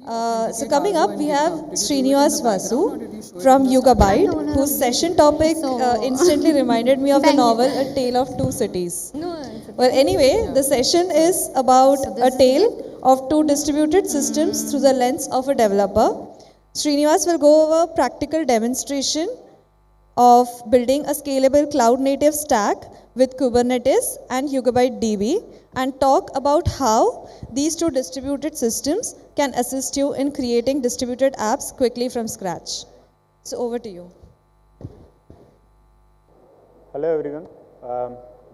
So coming up, we have Srinivasa Vasu from Yugabyte, whose session topic instantly reminded me of the novel A Tale of Two Cities. Well, anyway, the session is about a tale of two distributed systems through the lens of a developer. Srinivas will go over a practical demonstration of building a scalable cloud-native stack with Kubernetes and YugabyteDB and talk about how these two distributed systems can assist you in creating distributed apps quickly from scratch. So over to you. Hello everyone,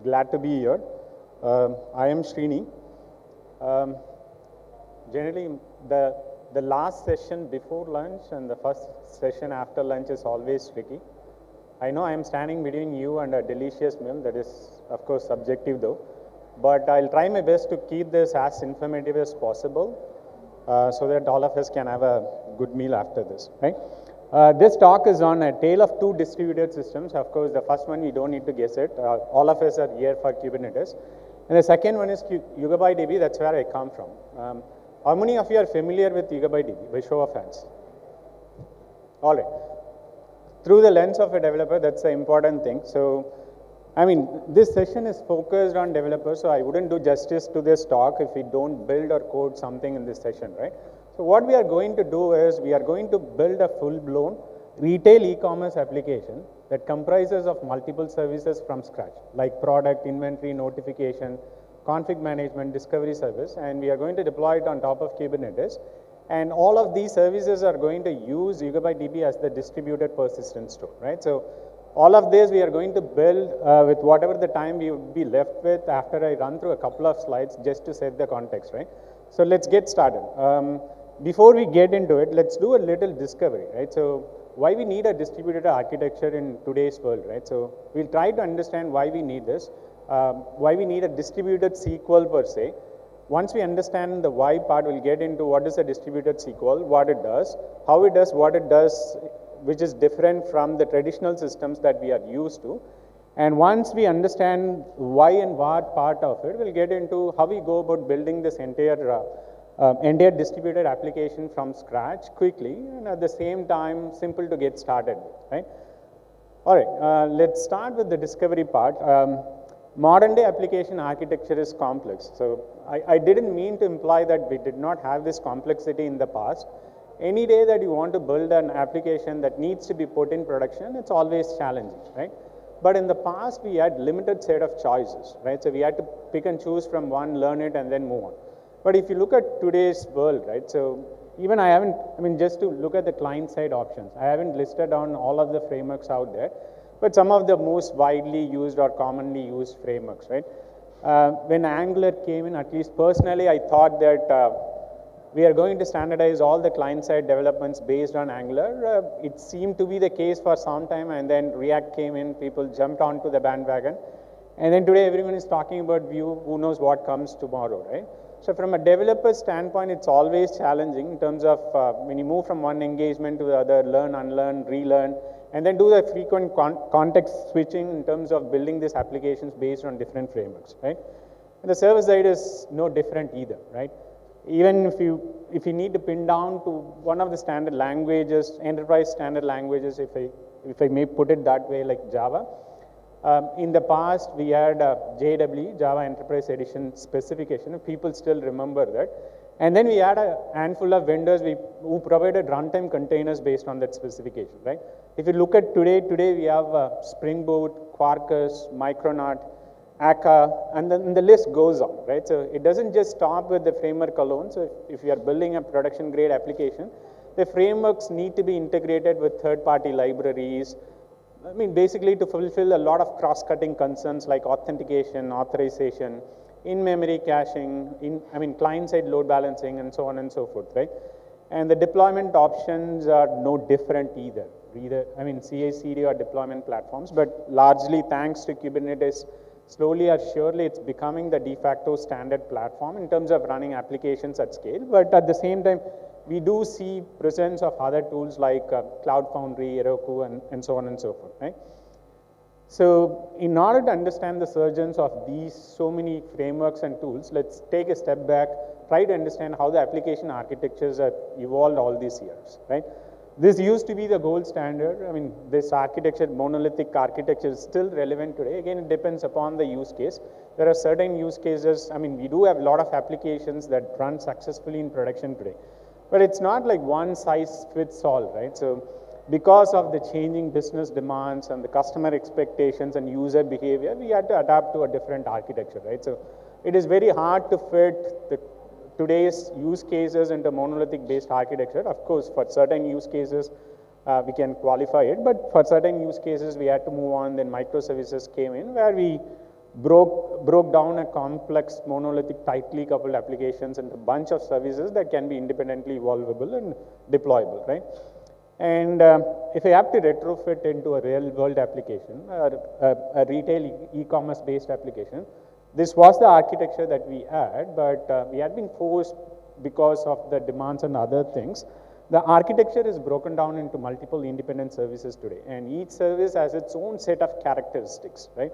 glad to be here. I am Srini. Generally, the last session before lunch and the first session after lunch is always tricky. I know I am standing between you and a delicious meal, that is of course subjective though, but I'll try my best to keep this as informative as possible so that all of us can have a good meal after this, right? This talk is on a tale of two distributed systems. Of course, the first one we don't need to guess it. All of us are here for Kubernetes. And the second one is YugabyteDB, that's where I come from. How many of you are familiar with YugabyteDB, by show of hands? All right. Through the lens of a developer, that's the important thing. So, I mean, this session is focused on developers, so I wouldn't do justice to this talk if we don't build or code something in this session, right? So what we are going to do is, we are going to build a full-blown retail e-commerce application that comprises of multiple services from scratch, like product, inventory, notification, config management, discovery service, and we are going to deploy it on top of Kubernetes. And all of these services are going to use YugabyteDB as the distributed persistent store, right? So all of this we are going to build with whatever the time we would be left with after I run through a couple of slides just to set the context, right? So let's get started. Before we get into it, let's do a little discovery, right? So why we need a distributed architecture in today's world, right? So we'll try to understand why we need this, why we need a distributed SQL per se. Once we understand the why part, we'll get into what is a distributed SQL, what it does, how it does what it does, which is different from the traditional systems that we are used to. And once we understand why and what part of it, we'll get into how we go about building this entire distributed application from scratch quickly, and at the same time, simple to get started with, right? All right, let's start with the discovery part. Modern day application architecture is complex. So I didn't mean to imply that we did not have this complexity in the past. Any day that you want to build an application that needs to be put in production, it's always challenging, right? But in the past, we had limited set of choices, right? So we had to pick and choose from one, learn it, and then move on. But if you look at today's world, right? So even just to look at the client side options, I haven't listed down all of the frameworks out there, but some of the most widely used or commonly used frameworks, right? When Angular came in, at least personally, I thought that we are going to standardize all the client-side developments based on Angular. It seemed to be the case for some time, and then React came in, people jumped onto the bandwagon. And then today, everyone is talking about Vue, who knows what comes tomorrow, right? So from a developer standpoint, it's always challenging in terms of when you move from one engagement to the other, learn, unlearn, relearn, and then do the frequent context switching in terms of building these applications based on different frameworks, right? And the server side is no different either, right? Even if you need to pin down to one of the standard languages, enterprise standard languages, if I may put it that way, like Java. In the past, we had JEE, Java Enterprise Edition specification. People still remember that. And then we had a handful of vendors who provided runtime containers based on that specification, right? If you look at today we have Spring Boot, Quarkus, Micronaut, Akka, and then the list goes on, right? So it doesn't just stop with the framework alone. So if you are building a production grade application, the frameworks need to be integrated with third-party libraries. I mean, basically to fulfill a lot of cross-cutting concerns like authentication, authorization, in-memory caching, client-side load balancing, and so on and so forth, right? And the deployment options are no different either. CI/CD or deployment platforms, but largely thanks to Kubernetes, slowly or surely it's becoming the de facto standard platform in terms of running applications at scale. But at the same time, we do see presence of other tools like Cloud Foundry, Heroku, and so on and so forth, right? So in order to understand the surgence of these so many frameworks and tools, let's take a step back try to understand how the application architectures have evolved all these years, right? This used to be the gold standard. I mean, this architecture, monolithic architecture is still relevant today. Again, it depends upon the use case. There are certain use cases, I mean, we do have a lot of applications that run successfully in production today. But it's not like one size fits all, right? So because of the changing business demands and the customer expectations and user behavior, we had to adapt to a different architecture, right? So it is very hard to fit today's use cases into monolithic based architecture. Of course, for certain use cases, we can qualify it, but for certain use cases, we had to move on. Then microservices came in, where we broke down a complex monolithic tightly coupled applications into a bunch of services that can be independently evolvable and deployable, right? And if I have to retrofit into a real world application, a retail e-commerce based application, this was the architecture that we had, but we had been forced because of the demands and other things. The architecture is broken down into multiple independent services today, and each service has its own set of characteristics, right?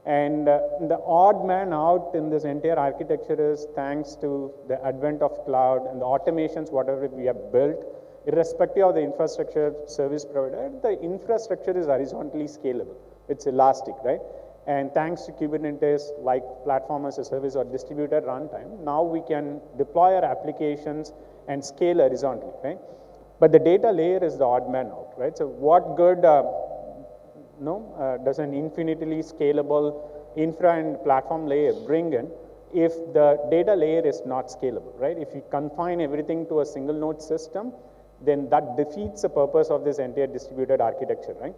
And the odd man out in this entire architecture is thanks to the advent of cloud and the automations, whatever we have built, irrespective of the infrastructure service provider, the infrastructure is horizontally scalable. It's elastic, right? And thanks to Kubernetes, like platform as a service or distributed runtime, now we can deploy our applications and scale horizontally, right? But the data layer is the odd man out, right? So what good does an infinitely scalable infra and platform layer bring in if the data layer is not scalable, right? If you confine everything to a single node system, then that defeats the purpose of this entire distributed architecture, right?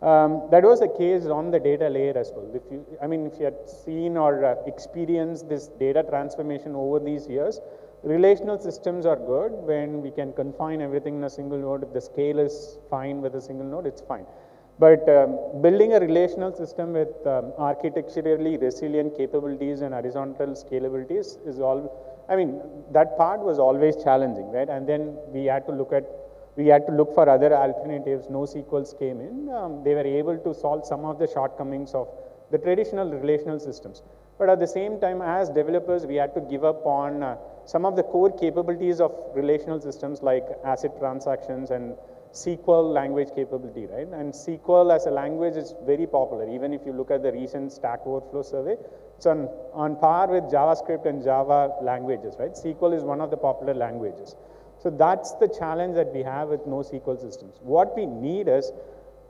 That was the case on the data layer as well. If you had seen or experienced this data transformation over these years, relational systems are good when we can confine everything in a single node. If the scale is fine with a single node, it's fine. But building a relational system with architecturally resilient capabilities and horizontal scalabilities is all, that part was always challenging, right? And then we had to look for other alternatives. NoSQLs came in. They were able to solve some of the shortcomings of the traditional relational systems. But at the same time, as developers, we had to give up on some of the core capabilities of relational systems like ACID transactions and SQL language capability, right? And SQL as a language is very popular. Even if you look at the recent Stack Overflow survey, it's on par with JavaScript and Java languages, right? SQL is one of the popular languages. So that's the challenge that we have with NoSQL systems. What we need is,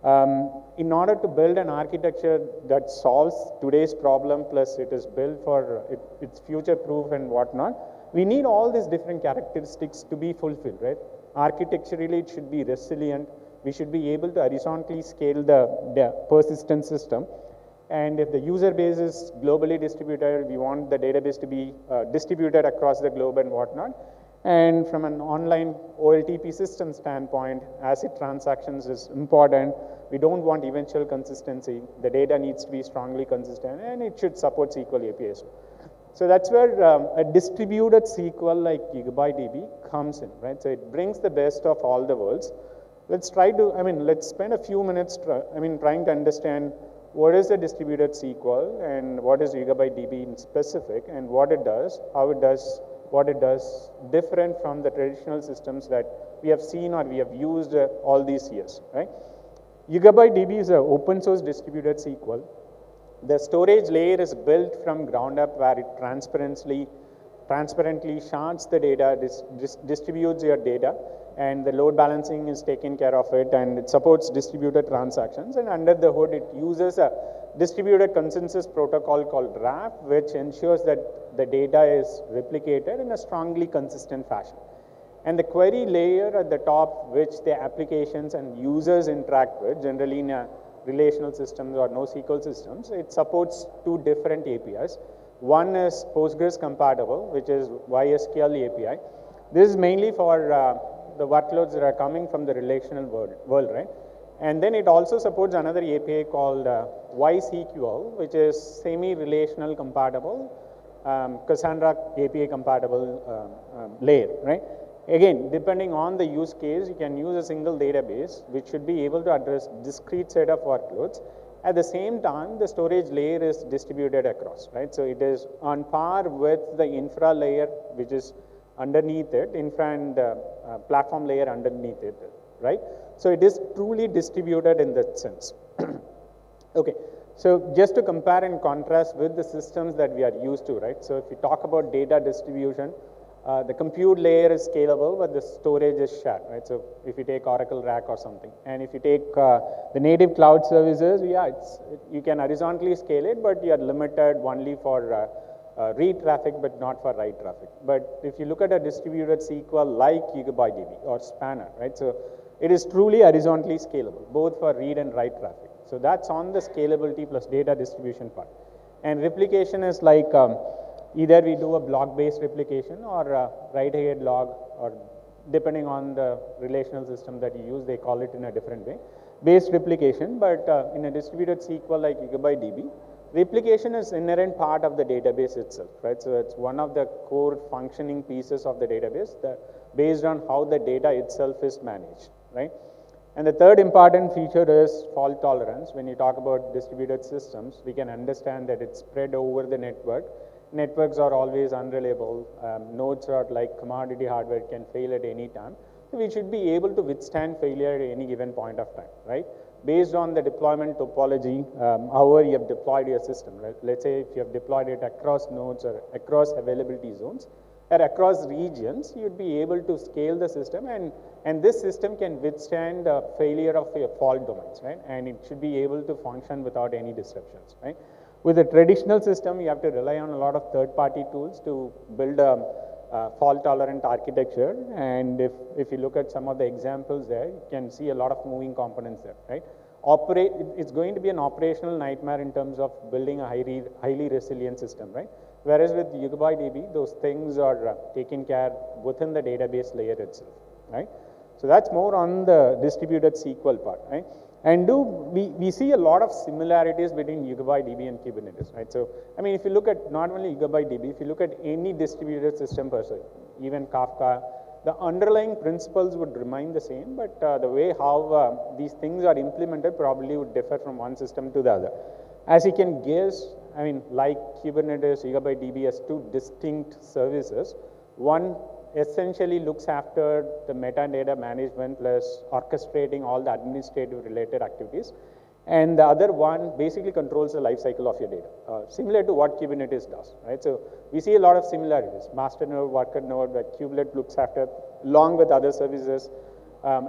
in order to build an architecture that solves today's problem, plus it is built for it's future-proof and whatnot, we need all these different characteristics to be fulfilled, right? Architecturally, it should be resilient. We should be able to horizontally scale the persistent system. And if the user base is globally distributed, we want the database to be distributed across the globe and whatnot. And from an online OLTP system standpoint, ACID transactions is important. We don't want eventual consistency. The data needs to be strongly consistent, and it should support SQL APIs. So that's where a distributed SQL like YugabyteDB comes in, right? So it brings the best of all the worlds. Let's spend a few minutes trying to understand what is the distributed SQL and what is YugabyteDB in specific, and what it does, what it does different from the traditional systems that we have seen or we have used all these years, right? YugabyteDB is an open source distributed SQL. The storage layer is built from ground up, where it transparently shards the data, distributes your data, and the load balancing is taken care of it, and it supports distributed transactions. And under the hood, it uses a distributed consensus protocol called RAP, which ensures that the data is replicated in a strongly consistent fashion. And the query layer at the top, which the applications and users interact with, generally in a relational systems or NoSQL systems, it supports two different APIs. One is Postgres compatible, which is YSQL API. This is mainly for the workloads that are coming from the relational world, right? And then it also supports another API called YSQL, which is semi-relational compatible, Cassandra API compatible layer, right? Again, depending on the use case, you can use a single database, which should be able to address discrete set of workloads. At the same time, the storage layer is distributed across, right? So it is on par with the infra layer, which is underneath it, infra and platform layer underneath it, right? So it is truly distributed in that sense. Okay, so just to compare and contrast with the systems that we are used to, right? So if you talk about data distribution, the compute layer is scalable, but the storage is shared, right? So if you take Oracle RAC or something, and if you take the native cloud services, yeah, you can horizontally scale it, but you are limited only for read traffic, but not for write traffic. But if you look at a distributed SQL like YugabyteDB or Spanner, right? So it is truly horizontally scalable, both for read and write traffic. So that's on the scalability plus data distribution part. And replication is like, either we do a block-based replication or write-ahead log, or depending on the relational system that you use, they call it in a different way, based replication. But in a distributed SQL like YugabyteDB, replication is inherent part of the database itself, right? So it's one of the core functioning pieces of the database based on how the data itself is managed, right? And the third important feature is fault tolerance. When you talk about distributed systems, we can understand that it's spread over the network. Networks are always unreliable. Nodes are like commodity hardware, can fail at any time. So we should be able to withstand failure at any given point of time, right? Based on the deployment topology, however you have deployed your system, right? Let's say if you have deployed it across nodes or across availability zones or across regions, you'd be able to scale the system, and this system can withstand failure of your fault domains, right? And it should be able to function without any disruptions, right? With a traditional system, you have to rely on a lot of third-party tools to build a fault-tolerant architecture. And if you look at some of the examples there, you can see a lot of moving components there, right? It's going to be an operational nightmare in terms of building a highly resilient system, right? Whereas with YugabyteDB, those things are taken care within the database layer itself, right? So that's more on the distributed SQL part, right? And we see a lot of similarities between YugabyteDB and Kubernetes, right? So, I mean, if you look at not only YugabyteDB, if you look at any distributed system per se, even Kafka, the underlying principles would remain the same, but the way how these things are implemented probably would differ from one system to the other. As you can guess, I mean, like Kubernetes, YugabyteDB has two distinct services. One essentially looks after the metadata management plus orchestrating all the administrative related activities. And the other one basically controls the life cycle of your data, similar to what Kubernetes does, right? So we see a lot of similarities. Master node, worker node, where Kubelet looks after, along with other services,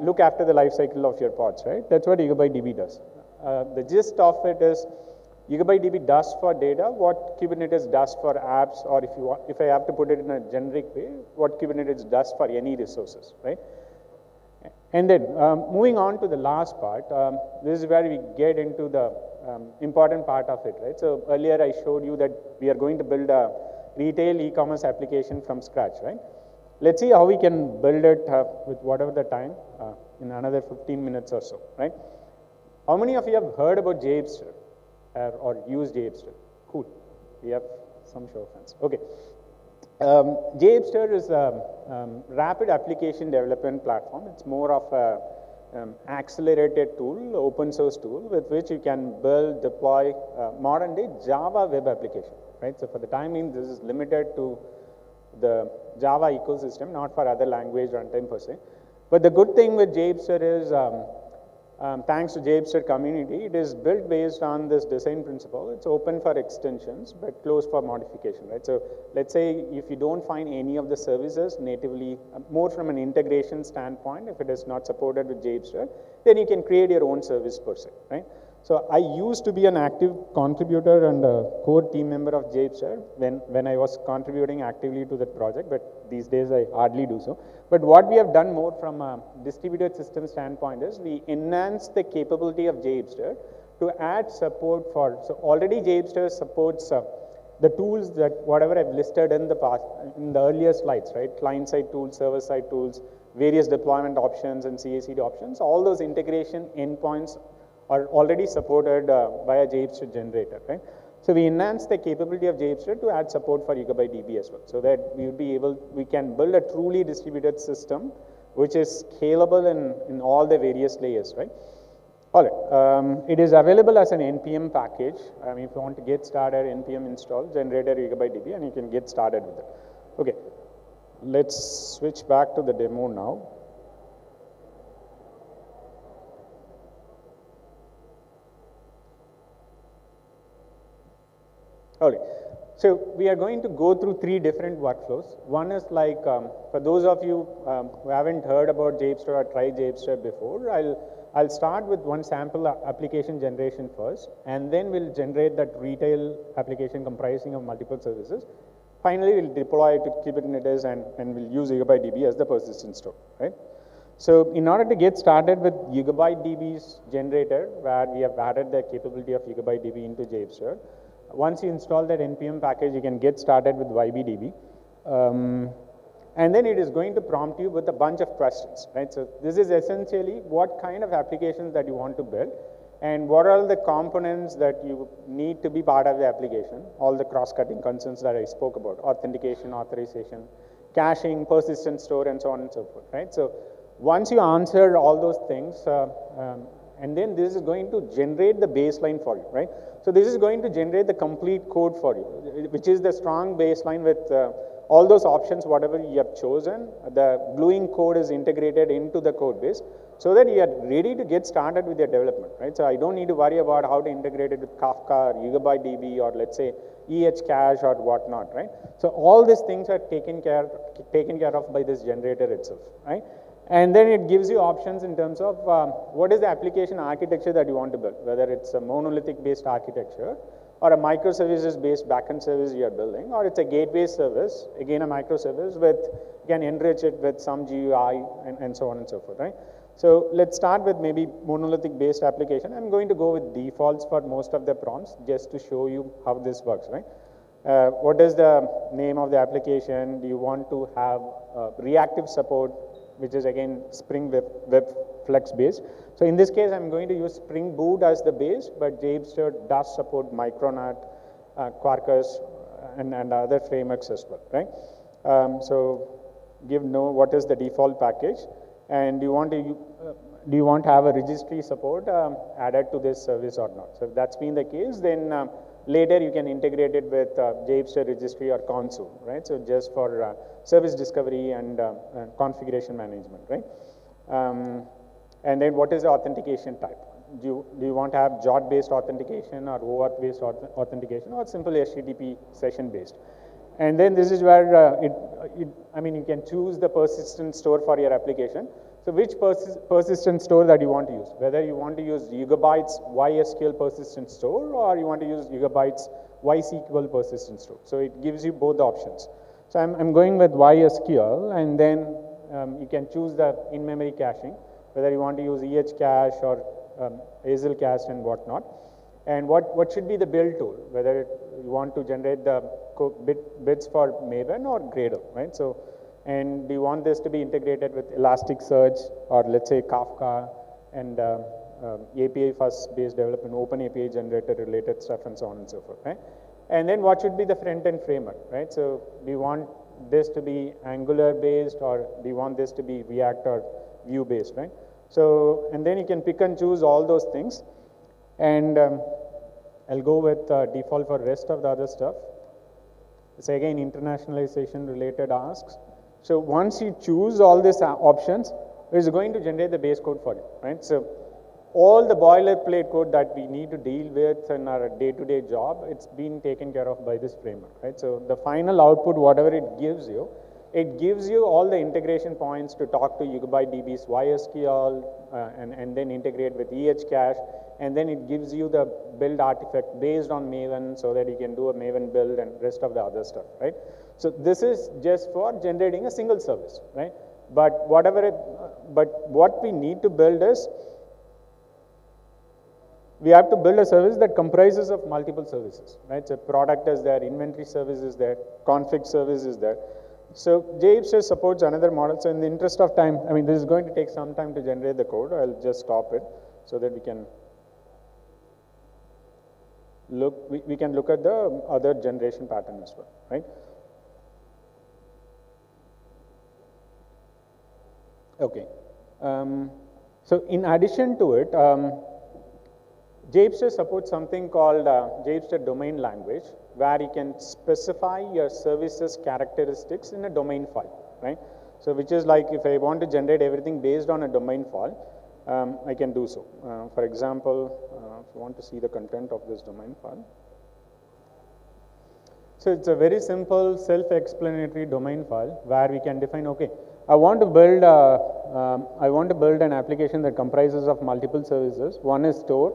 look after the life cycle of your pods, right? That's what YugabyteDB does. The gist of it is, YugabyteDB does for data what Kubernetes does for apps, or if I have to put it in a generic way, what Kubernetes does for any resources, right? And then moving on to the last part, this is where we get into the important part of it, right? So earlier I showed you that we are going to build a retail e-commerce application from scratch, right? Let's see how we can build it with whatever the time in another 15 minutes or so, right? How many of you have heard about JHipster? Or use JHipster? Cool. We have some show of hands. Okay. JHipster is a rapid application development platform. It's more of a accelerated tool, open source tool, with which you can build, deploy modern day Java web application, right? So for the time being, this is limited to the Java ecosystem, not for other language runtime per se. But the good thing with JHipster is, thanks to JHipster community, it is built based on this design principle. It's open for extensions, but closed for modification, right? So let's say if you don't find any of the services natively, more from an integration standpoint, if it is not supported with JHipster, then you can create your own service per se, right? So I used to be an active contributor and a core team member of JHipster when I was contributing actively to that project, but these days I hardly do so. But what we have done more from a distributed system standpoint is we enhance the capability of JHipster to add support for, so already JHipster supports the tools that whatever I've listed in the past, in the earlier slides, right? Client-side tools, server-side tools, various deployment options and CI/CD options, all those integration endpoints are already supported by a JHipster generator, right? So we enhance the capability of JHipster to add support for YugabyteDB as well, so that we can build a truly distributed system which is scalable in all the various layers, right? All right, it is available as an NPM package. If you want to get started, NPM install generator YugabyteDB, and you can get started with it. Okay, let's switch back to the demo now. Okay, so we are going to go through 3 different workflows. One is like, for those of you who haven't heard about Japester or tried Japester before, I'll start with one sample application generation first, and then we'll generate that retail application comprising of multiple services. Finally, we'll deploy it to Kubernetes and we'll use YugabyteDB as the persistent store, right? So in order to get started with YugabyteDB's generator, where we have added the capability of YugabyteDB into Japester, once you install that NPM package, you can get started with YBDB. And then it is going to prompt you with a bunch of questions, right? So this is essentially what kind of applications that you want to build and what are the components that you need to be part of the application, all the cross-cutting concerns that I spoke about, authentication, authorization, caching, persistent store, and so on and so forth, right? So once you answer all those things, and then this is going to generate the baseline for you, right? So this is going to generate the complete code for you, which is the strong baseline with all those options, whatever you have chosen. The gluing code is integrated into the code base so that you are ready to get started with your development, right? So I don't need to worry about how to integrate it with Kafka or YugabyteDB or let's say cache or whatnot, right? So all these things are taken care of by this generator itself, right? And then it gives you options in terms of what is the application architecture that you want to build, whether it's a monolithic based architecture or a microservices based backend service you are building, or it's a gateway service, again a microservice with, you can enrich it with some GUI and so on and so forth, right? So let's start with maybe monolithic based application. I'm going to go with defaults for most of the prompts just to show you how this works, right? What is the name of the application? Do you want to have reactive support, which is again Spring Web Flex based. So in this case, I'm going to use Spring Boot as the base, but Japester does support Micronaut, Quarkus, and other frameworks as well, right? So give no what is the default package, and do you want to have a registry support added to this service or not? So if that's been the case, then later you can integrate it with Japester registry or console, right? So just for service discovery and configuration management, right? And then what is the authentication type? Do you want to have JWT-based authentication or OAuth-based authentication or simply HTTP session-based? And then this is where you can choose the persistent store for your application. So which persistent store that you want to use, whether you want to use Yugabyte's YSQL persistent store or you want to use Yugabyte's YSQL persistent store. So it gives you both options. So I'm going with YSQL, and then you can choose the in-memory caching, whether you want to use cache or ASIL cache and whatnot. And what should be the build tool, whether you want to generate the bits for Maven or Gradle, right? So, and do you want this to be integrated with Elasticsearch or let's say Kafka and API first based development, open API generator related stuff and so on and so forth, right? And then what should be the front end framework, right? So do you want this to be Angular based or do you want this to be React or Vue based, right? So, and then you can pick and choose all those things. And I'll go with default for rest of the other stuff. It's again internationalization related asks. So once you choose all these options, it's going to generate the base code for you, right? So all the boilerplate code that we need to deal with in our day-to-day job, it's been taken care of by this framework, right? So the final output, whatever it gives you all the integration points to talk to YugabyteDB's YSQL and then integrate with cache, and then it gives you the build artifact based on Maven so that you can do a Maven build and rest of the other stuff, right? So this is just for generating a single service, right? But what we need to build is, we have to build a service that comprises of multiple services, right? So product is there, inventory service is there, config service is there. So Japester supports another model. So in the interest of time, this is going to take some time to generate the code. I'll just stop it so that we can look at the other generation pattern as well, right? Okay. So in addition to it, Japester supports something called Japester domain language, where you can specify your services characteristics in a domain file, right? So which is like if I want to generate everything based on a domain file, I can do so. For example, if you want to see the content of this domain file. So it's a very simple self-explanatory domain file where we can define, okay, I want to build an application that comprises of multiple services. One is store,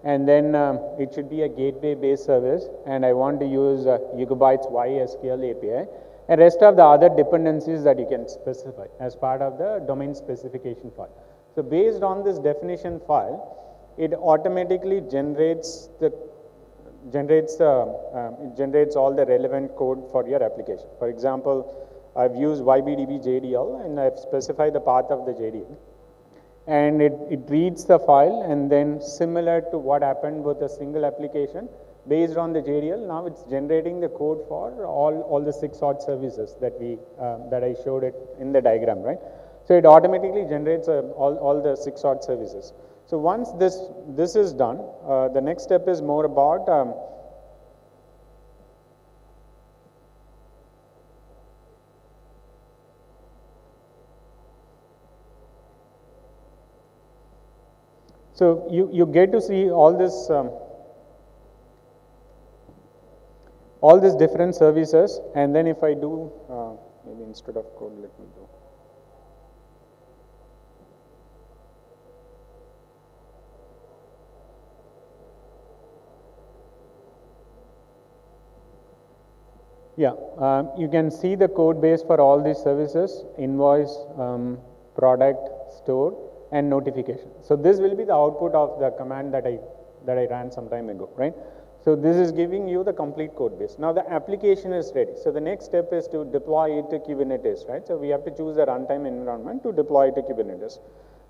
and then it should be a gateway-based service, and I want to use Yugabyte's YSQL API, and rest of the other dependencies that you can specify as part of the domain specification file. So based on this definition file, it automatically generates all the relevant code for your application. For example, I've used YBDB JDL and I've specified the path of the JDL. And it reads the file, and then similar to what happened with a single application, based on the JDL, now it's generating the code for all the 6 odd services that I showed it in the diagram, right? So it automatically generates all the 6 odd services. So once this is done, the next step is more about so you get to see all these different services, and then if I do maybe instead of code, let me do. Yeah, you can see the code base for all these services: invoice, product, store, and notification. So this will be the output of the command that I ran some time ago, right? So this is giving you the complete code base. Now the application is ready. So the next step is to deploy it to Kubernetes, right? So we have to choose the runtime environment to deploy it to Kubernetes,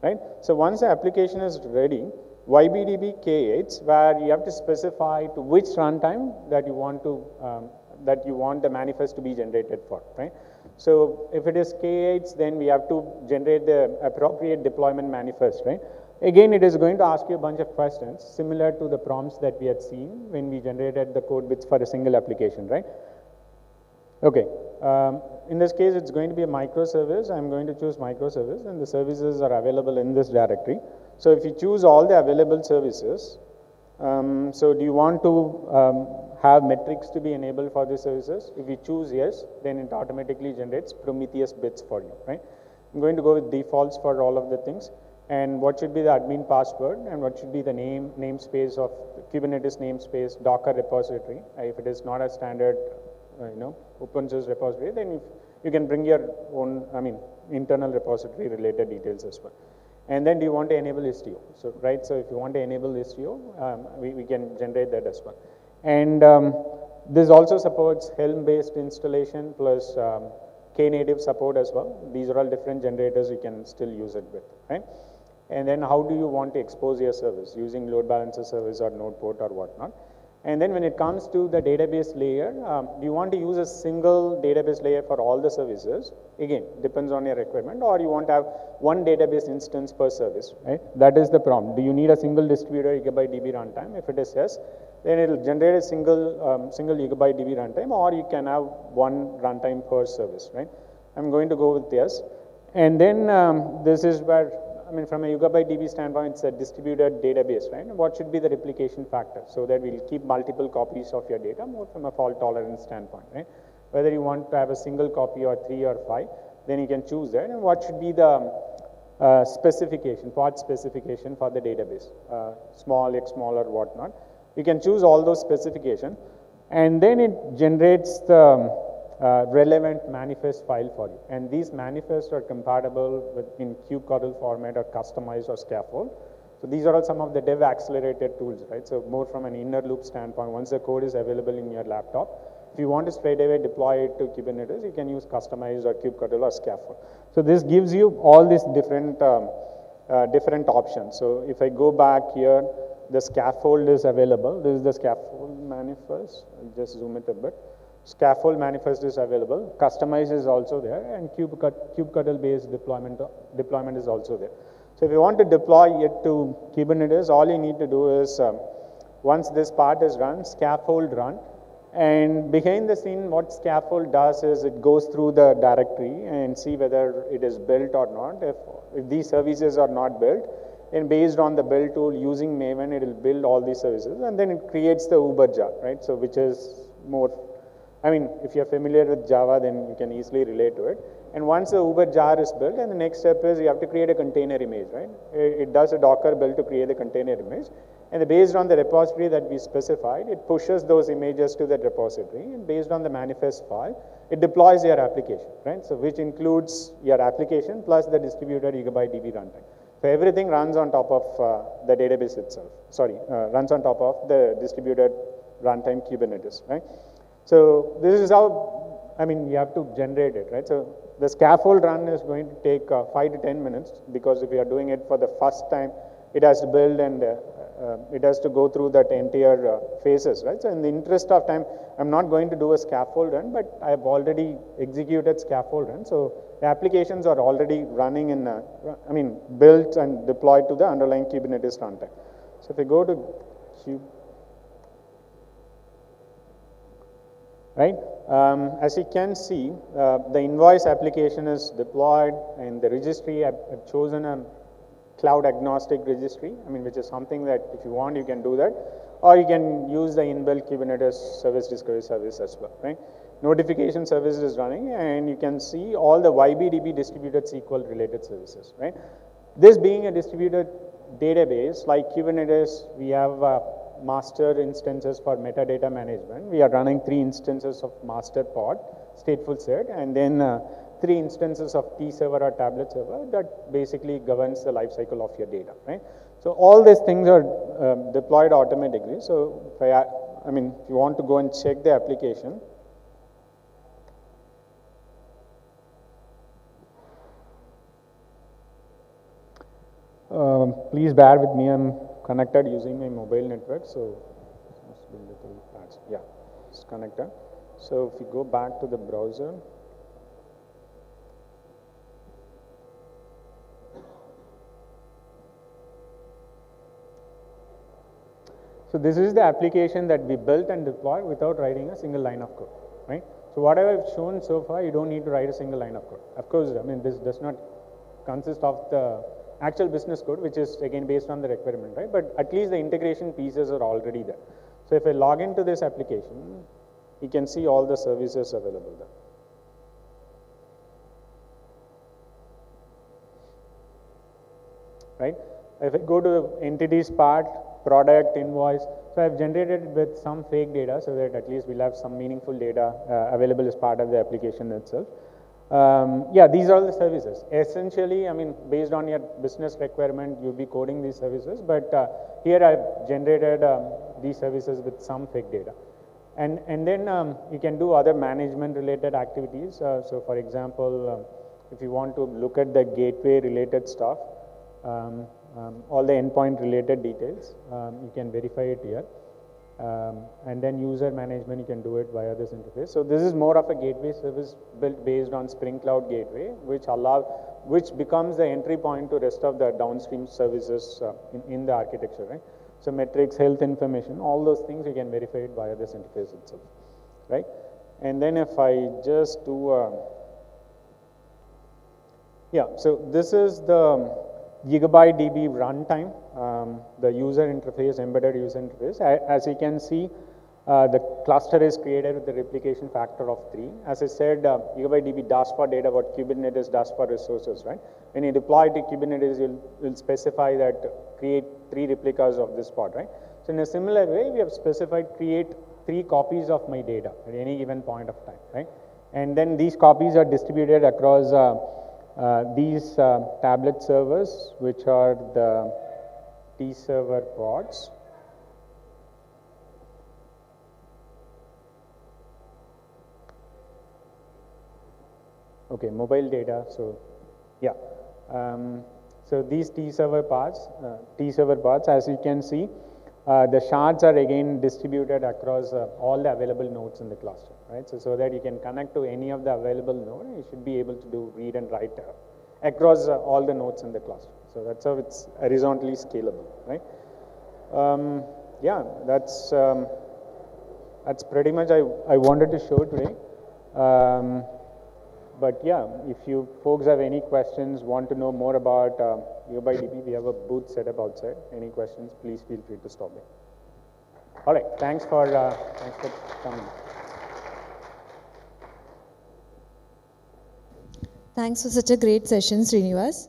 right? So once the application is ready, YBDB K8, where you have to specify to which runtime that you want the manifest to be generated for, right? So if it is K8, then we have to generate the appropriate deployment manifest, right? Again, it is going to ask you a bunch of questions similar to the prompts that we had seen when we generated the code bits for a single application, right? Okay, in this case, it's going to be a microservice. I'm going to choose microservice, and the services are available in this directory. So if you choose all the available services, so do you want to have metrics to be enabled for the services? If you choose yes, then it automatically generates Prometheus bits for you, right? I'm going to go with defaults for all of the things, and what should be the admin password, and what should be the namespace of Kubernetes namespace, Docker repository. If it is not a standard, open source repository, then you can bring your own, internal repository related details as well. And then do you want to enable Istio? So, right, so if you want to enable Istio, we can generate that as well. And this also supports Helm-based installation plus Knative support as well. These are all different generators you can still use it with, right? And then how do you want to expose your service using load balancer service or node port or whatnot? And then when it comes to the database layer, do you want to use a single database layer for all the services? Again, depends on your requirement, or you want to have one database instance per service, right? That is the prompt. Do you need a single distributor YugabyteDB runtime? If it is yes, then it will generate a single YugabyteDB runtime, or you can have one runtime per service, right? I'm going to go with yes. And then this is where, from a YugabyteDB standpoint, it's a distributed database, right? And what should be the replication factor so that we'll keep multiple copies of your data more from a fault tolerance standpoint, right? Whether you want to have a single copy or 3 or 5, then you can choose that. And what should be the specification, part specification for the database, small, XML or whatnot. You can choose all those specifications, and then it generates the relevant manifest file for you. And these manifests are compatible with in kubectl format or customized or scaffold. So these are all some of the dev accelerated tools, right? So more from an inner loop standpoint, once the code is available in your laptop, if you want to straight away deploy it to Kubernetes, you can use customized or kubectl or scaffold. So this gives you all these different options. So if I go back here, the scaffold is available. This is the scaffold manifest. I'll just zoom it a bit. Scaffold manifest is available. Customize is also there, and kubectl based deployment is also there. So if you want to deploy it to Kubernetes, all you need to do is, once this part is run, scaffold run. And behind the scene, what scaffold does is it goes through the directory and see whether it is built or not. If these services are not built, and based on the build tool using Maven, it will build all these services, and then it creates the Uber jar, right? So which is more, I mean, if you're familiar with Java, then you can easily relate to it. And once the Uber jar is built, and the next step is you have to create a container image, right? It does a Docker build to create the container image. And based on the repository that we specified, it pushes those images to that repository. And based on the manifest file, it deploys your application, right? So which includes your application plus the distributed YugabyteDB runtime. So everything runs on top of the database itself. Sorry, runs on top of the distributed runtime Kubernetes, right? So this is how, I mean, you have to generate it, right? So the scaffold run is going to take 5 to 10 minutes, because if you are doing it for the first time, it has to build and it has to go through that entire phases, right? So in the interest of time, I'm not going to do a scaffold run, but I've already executed scaffold run. So the applications are already running in, built and deployed to the underlying Kubernetes runtime. So if we go to right? As you can see, the invoice application is deployed, and the registry, I've chosen a cloud agnostic registry, which is something that if you want, you can do that, or you can use the inbuilt Kubernetes service discovery service as well, right? Notification service is running, and you can see all the YBDB distributed SQL related services, right? This being a distributed database like Kubernetes, we have master instances for metadata management. We are running 3 instances of master pod, stateful set, and then 3 instances of T server or tablet server that basically governs the life cycle of your data, right? So all these things are deployed automatically. So if you want to go and check the application, please bear with me, I'm connected using my mobile network, so must be little patch. Yeah, it's connected. So if you go back to the browser, so this is the application that we built and deployed without writing a single line of code, right? So whatever I've shown so far, you don't need to write a single line of code. Of course, this does not consist of the actual business code, which is again based on the requirement, right? But at least the integration pieces are already there. So if I log into this application, you can see all the services available there. Right? If I go to the entities part, product, invoice, so I've generated it with some fake data so that at least we'll have some meaningful data available as part of the application itself. Yeah, these are all the services. Essentially, based on your business requirement, you'll be coding these services, but here I've generated these services with some fake data. And then you can do other management related activities. So for example, if you want to look at the gateway related stuff, all the endpoint related details, you can verify it here. And then user management, you can do it via this interface. So this is more of a gateway service built based on Spring Cloud Gateway, which becomes the entry point to rest of the downstream services in the architecture, right? So metrics, health information, all those things you can verify it via this interface itself, right? And then if I just do, yeah, so this is the YugabyteDB runtime, the user interface, embedded user interface. As you can see, the cluster is created with the replication factor of 3. As I said, YugabyteDB does for data what Kubernetes does for resources, right? When you deploy to Kubernetes, you'll specify that create 3 replicas of this pod, right? So in a similar way, we have specified create 3 copies of my data at any given point of time, right? And then these copies are distributed across these tablet servers, which are the T server pods. Okay, mobile data. So, yeah. So these T server pods, as you can see, the shards are again distributed across all the available nodes in the cluster, right? So that you can connect to any of the available node, you should be able to do read and write across all the nodes in the cluster. So that's how it's horizontally scalable, right? Yeah, that's pretty much I wanted to show today. But yeah, if you folks have any questions, want to know more about YugabyteDB, we have a booth set up outside. Any questions, please feel free to stop me. All right, thanks for coming. Thanks for such a great session, Srinivas.